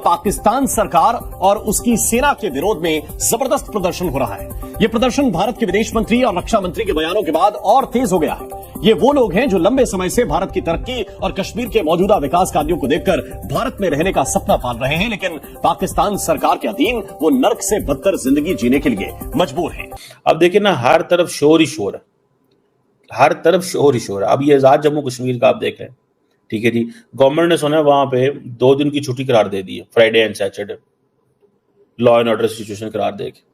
पाकिस्तान सरकार और उसकी सेना के विरोध में जबरदस्त प्रदर्शन हो रहा है। ये प्रदर्शन भारत के विदेश मंत्री और रक्षा मंत्री के बयानों के बाद और तेज हो गया है। ये वो लोग हैं जो लंबे समय से भारत की तरक्की और कश्मीर के मौजूदा विकास कार्यों को देखकर भारत में रहने का सपना पाल रहे हैं, लेकिन पाकिस्तान सरकार के अधीन वो नर्क से बदतर जिंदगी जीने के लिए मजबूर हैं। अब देखिए ना, हर तरफ शोर ही शोर है, हर तरफ शोर ही शोर है। अब ये आजाद जम्मू कश्मीर का आप देख रहे हैं, ठीक है जी, गवर्नमेंट ने सुना वहां पे 2 दिन की छुट्टी करार दे दी है, Friday and Saturday, law and order situation करार देके।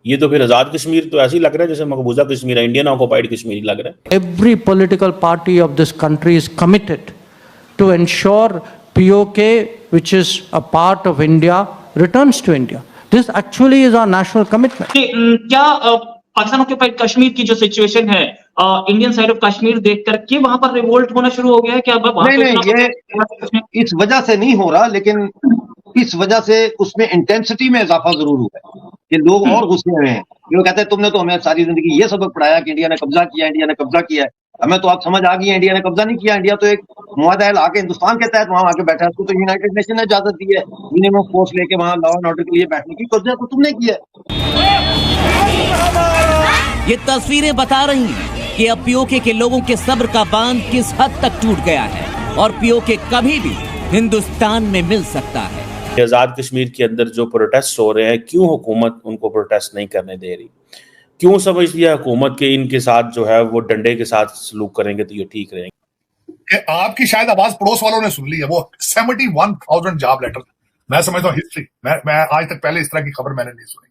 ये तो फिर आजाद कश्मीर तो ऐसे ही लग रहा है जैसे मकबूजा कश्मीर है, इंडियन ऑक्युपाइड कश्मीर लग रहा है। Every political party of this country is committed to ensure POK, which is a part of India, returns to India. This actually is our national commitment. क्या पाकिस्तान ऑक्युपाइड कश्मीर की जो सिचुएशन है, इंडियन साइड ऑफ कश्मीर देख करके वहां पर revolt होना शुरू हो गया है क्या? नहीं, ये इस वजह से नहीं हो रहा, लेकिन इस वजह से उसमें इंटेंसिटी में इजाफा जरूर हुआ है कि लोग और गुस्से में हैं। जो कहते हैं तुमने तो हमें सारी जिंदगी ये सबक पढ़ाया कि इंडिया ने कब्जा किया, इंडिया ने कब्जा किया है, हमें तो आप समझ आ गई है इंडिया ने कब्जा नहीं किया। इंडिया तो एक मुआहदा आके हिंदुस्तान के तहत वहां आके बैठा है, उसको तो यूनाइटेड नेशन ने इजाजत दी है मिनिमम फोर्स लेके वहां लॉ एंड ऑर्डर के लिए बैठने की। कब्जा तो तुमने किया है। ये तस्वीरें बता रही हैं कि अब पीओके के लोगों के सब्र का बांध किस हद तक टूट गया है और पीओके कभी भी हिंदुस्तान में मिल सकता है। आजाद कश्मीर के अंदर जो प्रोटेस्ट हो रहे हैं, क्यों हुकूमत उनको प्रोटेस्ट नहीं करने दे रही? क्यों समझ लिया हुकूमत के इनके साथ जो है वो डंडे के साथ सलूक करेंगे तो ये ठीक रहेंगे? आपकी शायद आवाज पड़ोस वालों ने सुन ली है। वो 71,000 जॉब लेटर, मैं समझता हूँ हिस्ट्री, मैं आज तक पहले इस तरह की खबर मैंने नहीं सुनी।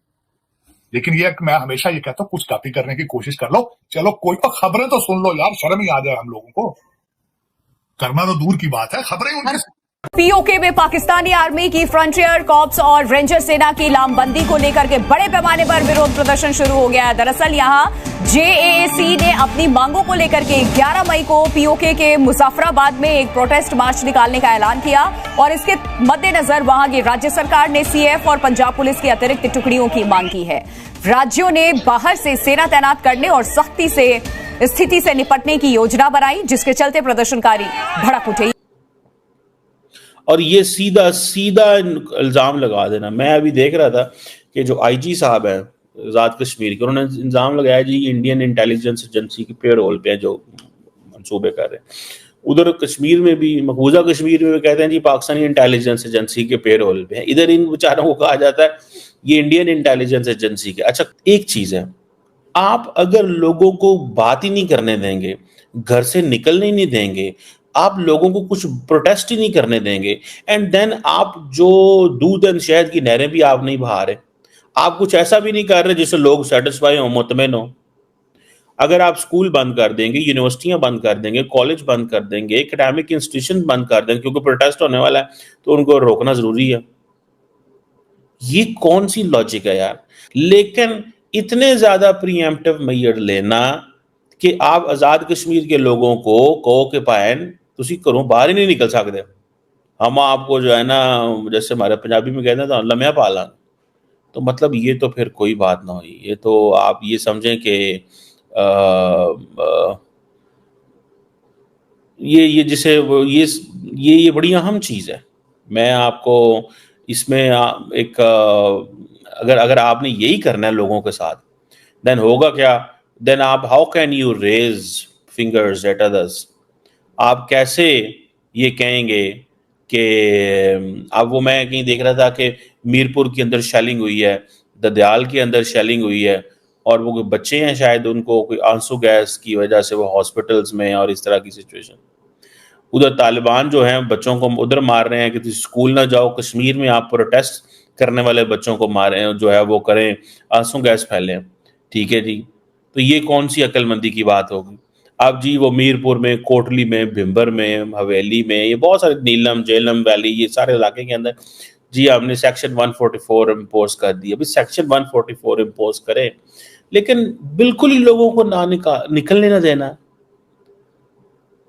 लेकिन ये मैं हमेशा ये कहता हूँ, कुछ कॉपी करने की कोशिश कर लो, चलो कोई तो खबरें तो सुन लो यार, शर्म ही आ जाए हम लोगों को। करना तो दूर की बात है, खबरें उनके। पीओके में पाकिस्तानी आर्मी की फ्रंटियर कॉर्प्स और रेंजर सेना की लामबंदी को लेकर के बड़े पैमाने पर विरोध प्रदर्शन शुरू हो गया है। दरअसल यहां जेएसी ने अपनी मांगों को लेकर के 11 मई को पीओके के मुजफ्फराबाद में एक प्रोटेस्ट मार्च निकालने का ऐलान किया और इसके मद्देनजर वहां की राज्य सरकार ने सीएफ और पंजाब पुलिस की अतिरिक्त टुकड़ियों की मांग की है। राज्यों ने बाहर से सेना तैनात करने और सख्ती से स्थिति से निपटने की योजना बनाई, जिसके चलते प्रदर्शनकारी भड़क उठे। और ये सीधा सीधा इल्जाम लगा देना। मैं अभी देख रहा था कि जो आईजी साहब हैं आजाद कश्मीर के, उन्होंने इल्जाम लगाया जी इंडियन इंटेलिजेंस एजेंसी के पेरोल पे जो मंसूबे कर रहे हैं। उधर कश्मीर में भी, मकबूजा कश्मीर में भी कहते हैं जी पाकिस्तानी इंटेलिजेंस एजेंसी के पेरोल पे है। इधर इन बेचारों को कहा जाता है ये इंडियन इंटेलिजेंस एजेंसी के। अच्छा, एक चीज है, आप अगर लोगों को बात ही नहीं करने देंगे, घर से निकलने ही नहीं देंगे, आप लोगों को कुछ प्रोटेस्ट ही नहीं करने देंगे, एंड देन आप जो दूध एंड शहद की नहरें भी आप नहीं बहा रहे, आप कुछ ऐसा भी नहीं कर रहे जिससे लोग सेटिस्फाई हो, मुतमईन हो। अगर आप स्कूल बंद कर देंगे, यूनिवर्सिटियां बंद कर देंगे, कॉलेज बंद कर देंगे, एकेडमिक इंस्टीट्यूशन बंद कर देंगे क्योंकि प्रोटेस्ट होने वाला है तो उनको रोकना जरूरी है, ये कौन सी लॉजिक है यार? लेकिन इतने ज्यादा प्रीएम्प्टिव मेजर लेना कि आप आजाद कश्मीर के लोगों को कहो कि पायन तुसी घरों बाहर ही नहीं निकल सकते, हम आपको जो है ना जैसे हमारे पंजाबी में कहते हैं तो लम्या पाला, तो मतलब ये तो फिर कोई बात ना हुई। ये तो आप ये समझें कि ये जिसे ये बड़ी अहम चीज़ है। मैं आपको इसमें एक अगर आपने यही करना है लोगों के साथ, देन होगा क्या? देन आप how can you raise fingers at others? आप कैसे ये कहेंगे कि अब वो, मैं कहीं देख रहा था कि मीरपुर के अंदर शेलिंग हुई है, ददयाल के अंदर शेलिंग हुई है, और वो बच्चे हैं शायद उनको कोई आंसू गैस की वजह से वो हॉस्पिटल्स में, और इस तरह की सिचुएशन। उधर तालिबान जो हैं बच्चों को उधर मार रहे हैं कि तुम स्कूल ना जाओ, कश्मीर में आप प्रोटेस्ट करने वाले बच्चों को मार रहे हैं, जो है वो करें, आंसू गैस फैलें। ठीक है जी, तो ये कौन सी अक्लमंदी की बात होगी? अब जी वो मीरपुर में, कोटली में, भिम्बर में, हवेली में, ये बहुत सारे, नीलम, जेलम वैली, ये सारे इलाके के अंदर जी हमने सेक्शन 144 इम्पोज कर दी। अभी सेक्शन 144 इम्पोज करें, लेकिन बिल्कुल ही लोगों को निकलने ना देना,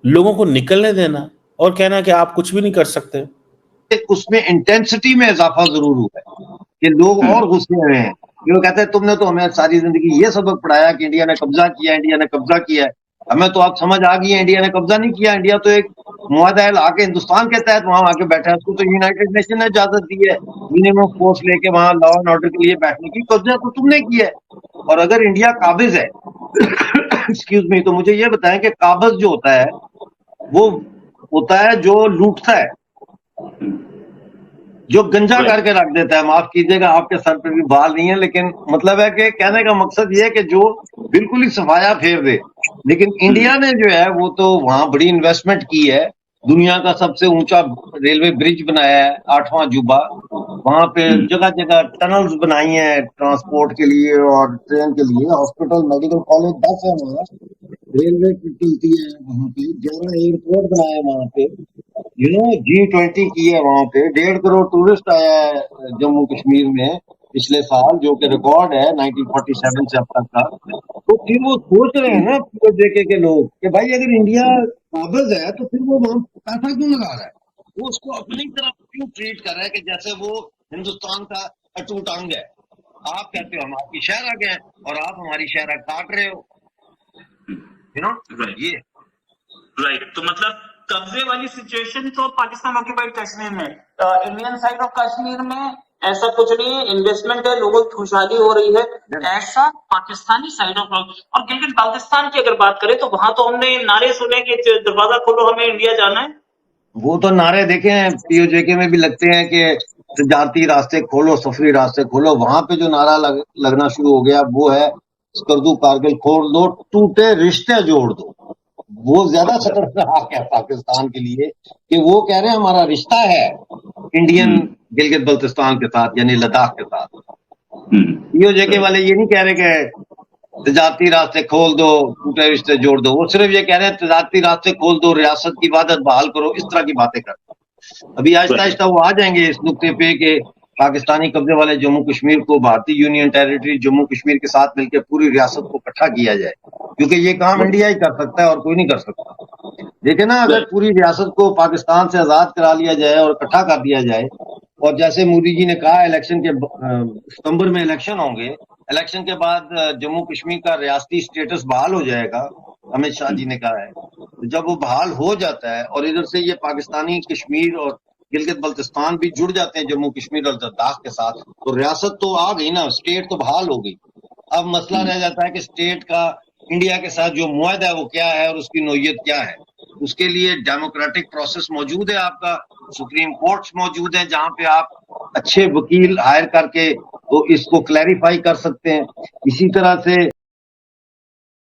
लोगों को निकलने देना और कहना कि आप कुछ भी नहीं कर सकते। उसमें इंटेंसिटी में इजाफा जरूर हुआ है कि लोग और गुस्से में हैं। जो कहते हैं तुमने तो हमें सारी जिंदगी ये सबक पढ़ाया कि इंडिया ने कब्जा किया, इंडिया ने कब्जा किया है, हमें तो आप समझ आ गई है इंडिया ने कब्जा नहीं किया। इंडिया तो एक معاہدہ لا کے ہندوستان کے تحت وہاں آ کے بیٹھا ہے, اس کو تو یونائٹیڈ نیشن نے اجازت دی ہے منیمم فورس لے کے وہاں لا اینڈ آرڈر کے لیے بیٹھنے کی, قبضہ تو تم نے کیا ہے. اور اگر انڈیا قابض ہے ایکسکیوز می, تو مجھے یہ بتائیں کہ قابض جو ہوتا ہے وہ ہوتا ہے جو لوٹتا ہے, جو گنجا کر کے رکھ دیتا ہے. معاف کیجیے گا آپ کے سر پہ بھی بال نہیں ہے, لیکن مطلب ہے کہ کہنے کا مقصد یہ ہے کہ جو بالکل ہی صفایا پھیر دے. لیکن انڈیا نے جو ہے وہ تو وہاں بڑی انویسٹمنٹ کی ہے, دنیا کا سب سے اونچا ریلوے برج بنایا ہے 8واں عجوبہ, وہاں پہ جگہ جگہ ٹنلز بنائی ہیں ٹرانسپورٹ کے لیے اور ٹرین کے لیے, ہاسپٹل میڈیکل کالج 10 ہے وہاں, ریلوے چلتی ہے وہاں پہ, 11 ایئرپورٹ بنایا ہے وہاں پہ, G20 کی ہے وہاں پہ, 1.5 کروڑ ٹورسٹ آیا ہے جموں کشمیر میں پچھلے سال, جو کہ ریکارڈ ہے 1947 سے اب تک کا. تو پھر وہ سوچ رہے ہیں نا دیکھے کے لوگ کہ بھائی اگر انڈیا قابض ہے تو پھر وہ وہاں پیسہ کیوں لگا رہا ہے, وہ اس کو اپنی طرف کیوں ٹریٹ کر رہا ہے کہ جیسے وہ ہندوستان کا اٹوٹ انگ ہے. آپ کہتے ہو ہم آپ کی شہر آ گئے اور آپ ہماری شہر کاٹ رہے ہو, یہ رائٹ. تو مطلب قبضے والی سچویشن تو پاکستان آکوپائڈ کشمیر میں, انڈین سائڈ آف کشمیر میں ایسا کچھ نہیں ہے, انویسٹمنٹ ہے, لوگوں کی خوشحالی ہو رہی ہے, ایسا پاکستانی سائڈ آف. اور گلگت بلتستان کی اگر بات کریں تو وہاں تو ہم نے نعرے سنے کہ دروازہ کھولو ہمیں انڈیا جانا ہے. وہ تو نعرے دیکھے ہیں پی او جے کے میں بھی لگتے ہیں کہ تجارتی راستے کھولو, سفری راستے کھولو. وہاں پہ جو نعرہ لگنا شروع ہو گیا وہ ہے اسکردو کارگل کھول دو, ٹوٹے رشتے جوڑ دو. وہ زیادہ خطرناک ہے پاکستان کے لیے کہ وہ کہہ رہے ہیں ہمارا رشتہ ہے انڈین گلگت بلتستان کے ساتھ, یعنی لداخ کے ساتھ. پی او جے کے والے یہ نہیں کہہ رہے کہ تجارتی راستے کھول دو, ٹوٹے رشتے جوڑ دو. وہ صرف یہ کہہ رہے ہیں تجارتی راستے کھول دو, ریاست کی وحدت بحال کرو, اس طرح کی باتیں کرتے ہیں. ابھی آہستہ آہستہ وہ آ جائیں گے اس نقطے پہ کہ پاکستانی قبضے والے جموں کشمیر کو بھارتی یونین ٹیریٹری جموں کشمیر کے ساتھ مل کے پوری ریاست کو اکٹھا کیا جائے, کیونکہ یہ کام انڈیا ہی کر سکتا ہے اور کوئی نہیں کر سکتا. لیکن نا اگر پوری ریاست کو پاکستان سے آزاد کرا لیا جائے اور اکٹھا کر دیا جائے, اور جیسے مودی جی نے کہا الیکشن کے ستمبر میں الیکشن ہوں گے, الیکشن کے بعد جموں کشمیر کا ریاستی سٹیٹس بحال ہو جائے گا, امت شاہ جی نے کہا ہے. جب وہ بحال ہو جاتا ہے اور ادھر سے یہ پاکستانی کشمیر اور گلگت بلتستان بھی جڑ جاتے ہیں جموں کشمیر اور لداخ کے ساتھ, تو ریاست تو آ گئی نا, اسٹیٹ تو بحال ہو گئی. اب مسئلہ رہ جاتا ہے کہ اسٹیٹ کا انڈیا کے ساتھ جو معاہدہ ہے وہ کیا ہے اور اس کی نوعیت کیا ہے. اس کے لیے ڈیموکریٹک پروسیس موجود ہے, آپ کا سپریم کورٹس موجود ہیں جہاں پہ آپ اچھے وکیل ہائر کر کے تو اس کو کلیریفائی کر سکتے ہیں. اسی طرح سے